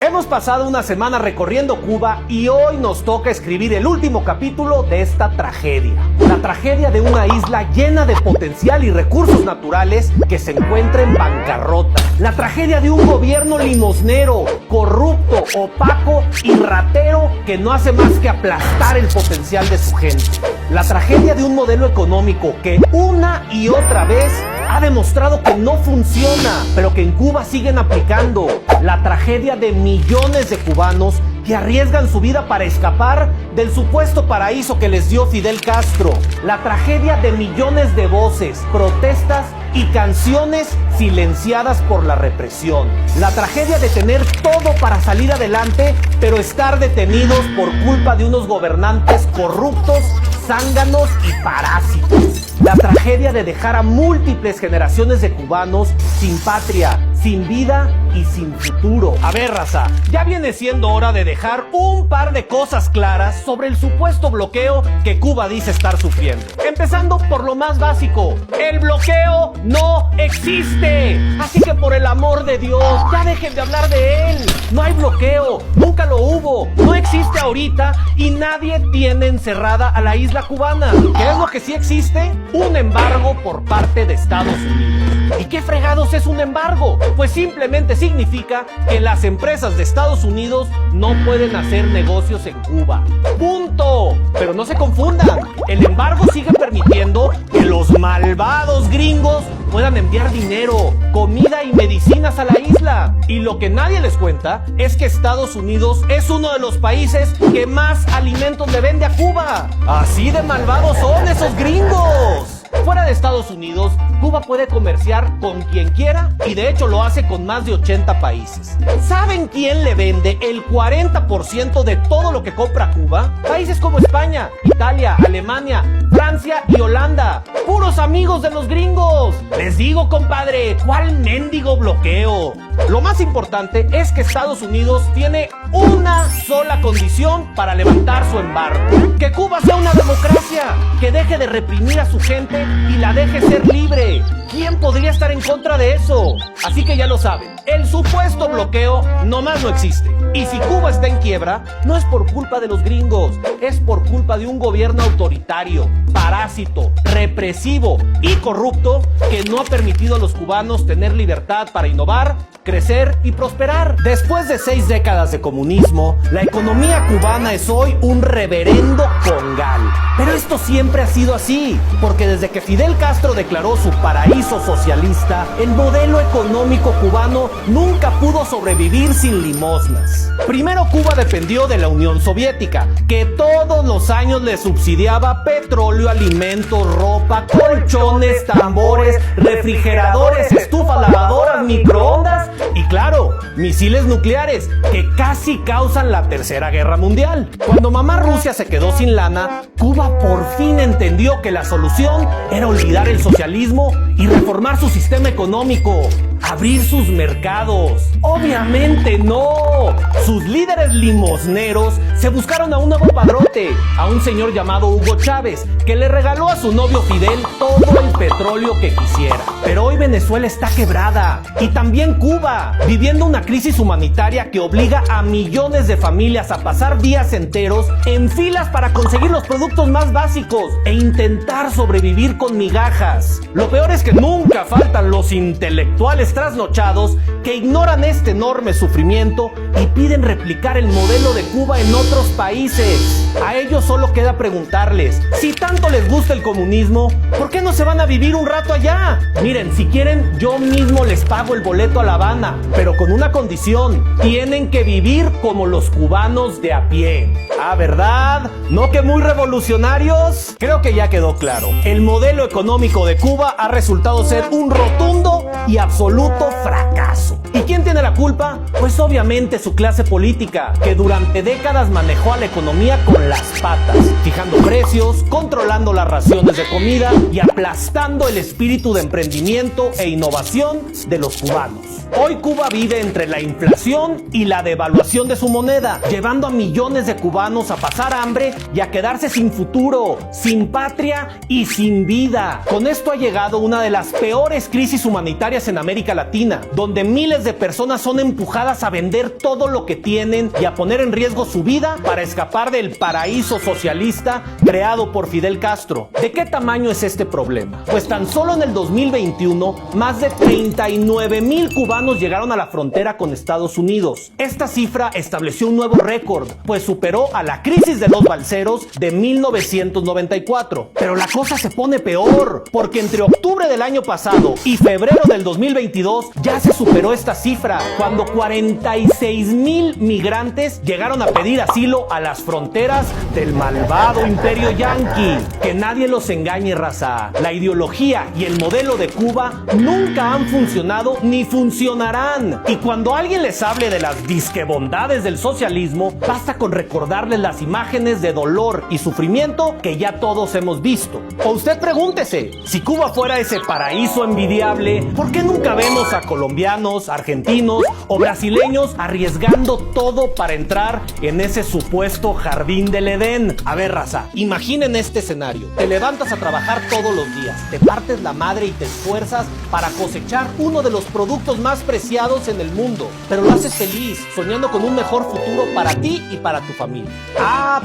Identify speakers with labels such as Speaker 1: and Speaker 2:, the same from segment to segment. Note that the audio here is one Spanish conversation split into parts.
Speaker 1: Hemos pasado una semana recorriendo Cuba y hoy nos toca escribir el último capítulo de esta tragedia. La tragedia de una isla llena de potencial y recursos naturales que se encuentra en bancarrota. La tragedia de un gobierno limosnero, corrupto, opaco y ratero que no hace más que aplastar el potencial de su gente. La tragedia de un modelo económico que una y otra vez ha demostrado que no funciona, pero que en Cuba siguen aplicando. La tragedia de millones de cubanos que arriesgan su vida para escapar del supuesto paraíso que les dio Fidel Castro. La tragedia de millones de voces, protestas y canciones silenciadas por la represión. La tragedia de tener todo para salir adelante, pero estar detenidos por culpa de unos gobernantes corruptos, zánganos y parásitos. La tragedia de dejar a múltiples generaciones de cubanos sin patria, sin vida y sin futuro. A ver, raza, ya viene siendo hora de dejar un par de cosas claras sobre el supuesto bloqueo que Cuba dice estar sufriendo. Empezando por lo más básico: el bloqueo no existe. Así que por el amor de Dios, ya dejen de hablar de él. No hay bloqueo, nunca lo hubo, no existe ahorita y nadie tiene encerrada a la isla cubana. ¿Qué es lo que sí existe? Un embargo por parte de Estados Unidos. ¿Y qué fregados es un embargo? Pues simplemente significa que las empresas de Estados Unidos no pueden hacer negocios en Cuba. ¡Punto! Pero no se confundan, el embargo sigue permitiendo que los malvados gringos puedan enviar dinero, comida y medicinas a la isla. Y lo que nadie les cuenta es que Estados Unidos es uno de los países que más alimentos le vende a Cuba. Así de malvados son esos gringos. Fuera de Estados Unidos, Cuba puede comerciar con quien quiera y de hecho lo hace con más de 80 países. ¿Saben quién le vende el 40% de todo lo que compra Cuba? Países como España, Italia, Alemania, Francia y Holanda. ¡Puros amigos de los gringos! Les digo, compadre, ¿cuál mendigo bloqueo? Lo más importante es que Estados Unidos tiene una sola condición para levantar su embargo: que Cuba sea una democracia, que deje de reprimir a su gente y la deje ser libre. ¿Quién podría estar en contra de eso? Así que ya lo saben, el supuesto bloqueo nomás no existe. Y si Cuba está en quiebra, no es por culpa de los gringos, es por culpa de un gobierno autoritario, parásito, represivo y corrupto que no ha permitido a los cubanos tener libertad para innovar, crecer y prosperar. Después de 6 décadas de comunismo, la economía cubana es hoy un reverendo congal. Pero esto siempre ha sido así, porque desde que Fidel Castro declaró su paraíso socialista, el modelo económico cubano nunca pudo sobrevivir sin limosnas. Primero, Cuba dependió de la Unión Soviética, que todos los años le subsidiaba petróleo, alimentos, ropa, colchones, tambores, refrigeradores, estufas, lavadoras, microondas y claro, misiles nucleares que casi causan la Tercera Guerra Mundial. Cuando mamá Rusia se quedó sin lana, Cuba por fin entendió que la solución era olvidar el socialismo y reformar su sistema económico, abrir sus mercados. Obviamente no. Sus líderes limosneros se buscaron a un nuevo padrote, a un señor llamado Hugo Chávez, que le regaló a su novio Fidel todo el petróleo que quisiera. Pero hoy Venezuela está quebrada y también Cuba, viviendo una crisis humanitaria que obliga a millones de familias a pasar días enteros en filas para conseguir los productos más básicos e intentar sobrevivir con migajas. Lo peor es que nunca faltan los intelectuales trasnochados que ignoran este enorme sufrimiento y piden replicar el modelo de Cuba en otros países. A ellos solo queda preguntarles: si tanto les gusta el comunismo, ¿por qué no se van a vivir un rato allá? Miren, si quieren, yo mismo les pago el boleto a La Habana, pero con una condición: tienen que vivir como los cubanos de a pie. ¿Ah, verdad? ¿No que muy revolucionarios? Creo que ya quedó claro. El modelo económico de Cuba ha resultado ser un rotundo y absoluto fracaso. ¿Y quién tiene la culpa? Pues obviamente su clase política, que durante décadas manejó a la economía con las patas, fijando precios, controlando las raciones de comida y aplastando el espíritu de emprendimiento e innovación de los cubanos. Hoy Cuba vive entre la inflación y la devaluación de su moneda, llevando a millones de cubanos a pasar hambre y a quedarse sin futuro, sin patria y sin vida. Con esto ha llegado una de las peores crisis humanitarias en América Latina, donde miles de personas son empujadas a vender todo lo que tienen y a poner en riesgo su vida para escapar del paraíso socialista creado por Fidel Castro. ¿De qué tamaño es este problema? Pues tan solo en el 2021, más de 39,000 cubanos llegaron a la frontera con Estados Unidos. Esta cifra estableció un nuevo récord, pues superó a la crisis de los balseros de 1994. Pero la cosa se pone peor, porque entre octubre del año pasado y febrero del 2022 ya se superó esta cifra, cuando 46,000 migrantes llegaron a pedir asilo a las fronteras del malvado imperio yanqui. Que nadie los engañe, raza. La ideología y el modelo de Cuba nunca han funcionado ni funcionarán. Y cuando alguien les hable de las disque bondades del socialismo, basta con recordarles las imágenes de dolor y sufrimiento que ya todos hemos visto. O usted pregúntese, si Cuba fuera ese paraíso envidiable, ¿por qué nunca vemos a colombianos, argentinos o brasileños arriesgando todo para entrar en ese supuesto jardín del Edén? A ver, raza, imaginen este escenario. Te levantas a trabajar todos los días, te partes la madre y te esfuerzas para cosechar uno de los productos más preciados en el mundo, pero lo haces feliz, soñando con un mejor futuro para ti y para tu familia.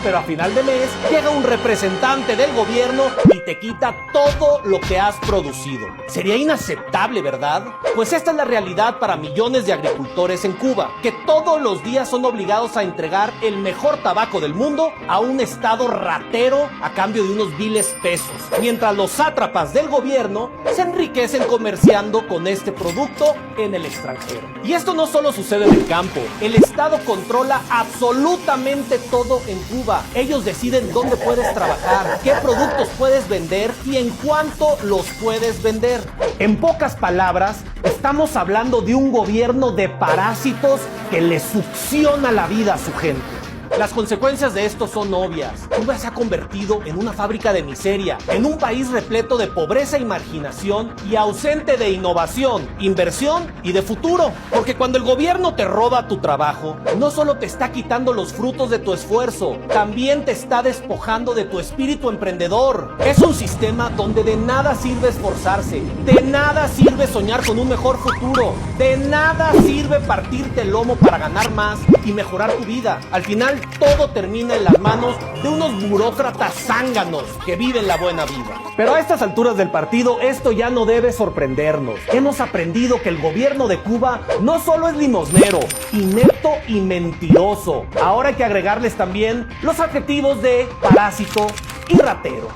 Speaker 1: Pero a final de mes llega un representante del gobierno y te quita todo lo que has producido. Sería inaceptable, ¿verdad? Pues esta es la realidad para millones de agricultores en Cuba, que todos los días son obligados a entregar el mejor tabaco del mundo a un estado ratero a cambio de unos viles pesos, mientras los sátrapas del gobierno se enriquecen comerciando con este producto en el extranjero. Y esto no solo sucede en el campo, el Estado controla absolutamente todo en Cuba. Ellos deciden dónde puedes trabajar, qué productos puedes vender y en cuánto los puedes vender. En pocas palabras, estamos hablando de un gobierno de parásitos que le succiona la vida a su gente. Las consecuencias de esto son obvias. Cuba se ha convertido en una fábrica de miseria, en un país repleto de pobreza y marginación y ausente de innovación, inversión y de futuro. Porque cuando el gobierno te roba tu trabajo, no solo te está quitando los frutos de tu esfuerzo, también te está despojando de tu espíritu emprendedor. Es un sistema donde de nada sirve esforzarse, de nada sirve soñar con un mejor futuro, de nada sirve partirte el lomo para ganar más y mejorar tu vida. Al final, todo termina en las manos de unos burócratas zánganos que viven la buena vida. Pero a estas alturas del partido, esto ya no debe sorprendernos. Hemos aprendido que el gobierno de Cuba no solo es limosnero, inepto y mentiroso. Ahora hay que agregarles también los adjetivos de parásito y ratero.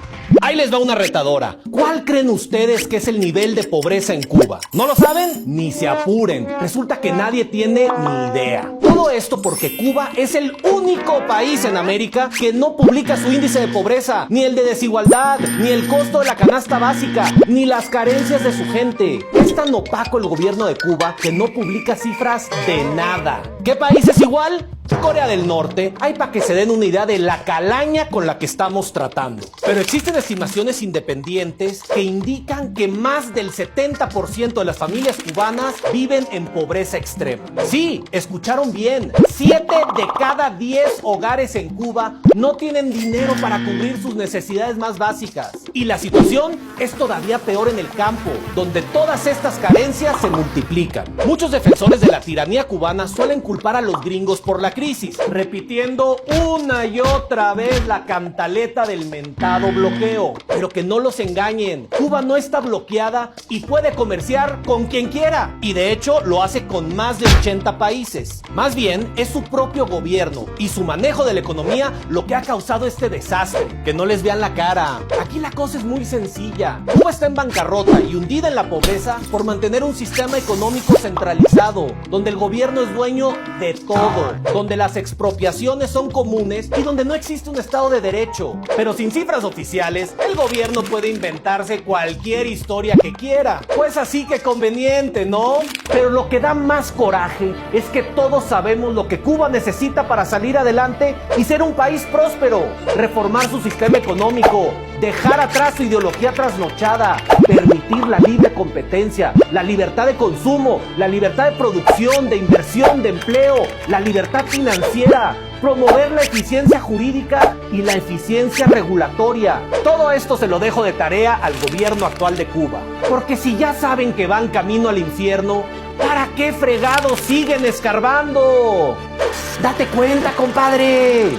Speaker 1: Ahí les va una retadora. ¿Cuál creen ustedes que es el nivel de pobreza en Cuba? ¿No lo saben? Ni se apuren. Resulta que nadie tiene ni idea. Todo esto porque Cuba es el único país en América que no publica su índice de pobreza, ni el de desigualdad, ni el costo de la canasta básica, ni las carencias de su gente. Es tan opaco el gobierno de Cuba que no publica cifras de nada. ¿Qué país es igual? Corea del Norte. Hay para que se den una idea de la calaña con la que estamos tratando. Pero existen estimaciones independientes que indican que más del 70% de las familias cubanas viven en pobreza extrema. Sí, escucharon bien. 7 de cada 10 hogares en Cuba no tienen dinero para cubrir sus necesidades más básicas. Y la situación es todavía peor en el campo, donde todas estas carencias se multiplican. Muchos defensores de la tiranía cubana suelen culpar a los gringos por la crisis, repitiendo una y otra vez la cantaleta del mentado bloqueo. Pero que no los engañen, Cuba no está bloqueada y puede comerciar con quien quiera. Y de hecho lo hace con más de 80 países. Más bien es su propio gobierno y su manejo de la economía lo que ha causado este desastre. Que no les vean la cara. Aquí la cosa es muy sencilla. Cuba está en bancarrota y hundida en la pobreza por mantener un sistema económico centralizado, donde el gobierno es dueño de todo, donde las expropiaciones son comunes y donde no existe un Estado de Derecho. Pero sin cifras oficiales, el gobierno puede inventarse cualquier historia que quiera. Pues así que conveniente, ¿no? Pero lo que da más coraje es que todos sabemos lo que Cuba necesita para salir adelante y ser un país próspero. Reformar su sistema económico, dejar atrás su ideología trasnochada, permitir la libre competencia, la libertad de consumo, la libertad de producción, de inversión, de empleo, la libertad financiera, promover la eficiencia jurídica y la eficiencia regulatoria. Todo esto se lo dejo de tarea al gobierno actual de Cuba. Porque si ya saben que van camino al infierno, ¿Para qué fregados siguen escarbando? ¡Date cuenta, compadre!